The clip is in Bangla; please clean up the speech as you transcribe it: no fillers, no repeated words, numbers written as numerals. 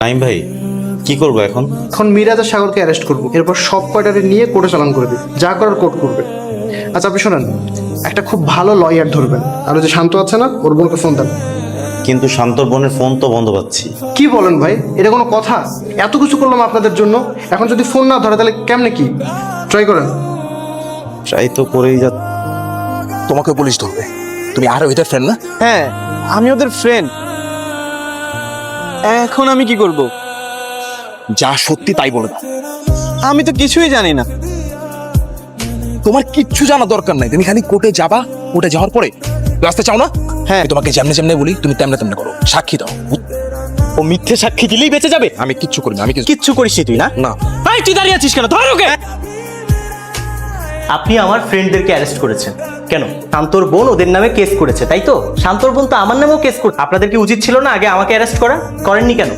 নাইম ভাই কি করবো এখন? এখন মিরাজ আর সাগরকে অ্যারেস্ট করবো, এরপর সব কয়টারে নিয়ে কোর্টে চালান করে দিই, যা করার কোর্ট করবে। আচ্ছা আপনি শোনেন, একটা খুব ভালো লয়ার ধরবেন, আর ওই যে শান্ত আছে না, ওর বোনকে ফোন দেন। কিন্তু শান্তর বোনের ফোন তো বন্ধ পাচ্ছি। কি বলেন ভাই, এটা কোনো কথা? এত কিছু করলাম আপনাদের জন্য, এখন যদি ফোন না ধরে তাহলে কেমনে কি? ট্রাই করেন। ট্রাই তো করেই যা। তোমাকে পুলিশ ধরবে, তুমি আর ওইটার ফ্রেন্ড না? হ্যাঁ আমি ওদের ফ্রেন্ড। এখন আমি কি করব? যা সত্যি তাই বলে দাও। আমি তো কিছুই জানি না। তোমার কিচ্ছু জানা দরকার নাই, তুমি খালি কোর্টে যাবা, কোর্টে যাওয়ার পরে রাস্তা চাও না? হ্যাঁ। আমি তোমাকে যেমনে যেমনে বলি তুমি তেমনে তেমনে করো, সাক্ষী দাও। ও মিথ্যে সাক্ষী দিলেই বেঁচে যাবে? আমি কিচ্ছু করি না, আমি কিচ্ছু করিস তুই না? না। ভাই তুই দাঁড়িয়ে আছিস কেন? ধর ওকে। আপনি আমার ফ্রেন্ডদেরকে অ্যারেস্ট করেছেন কেন? শান্তর বোন ওদের নামে কেস করেছে, তাই তো? শান্তর বোন তো আমার নামেও কেস করছে। আপনাদের কি উচিত ছিল না আগে আমাকে অ্যারেস্ট করা? করেননি কেন?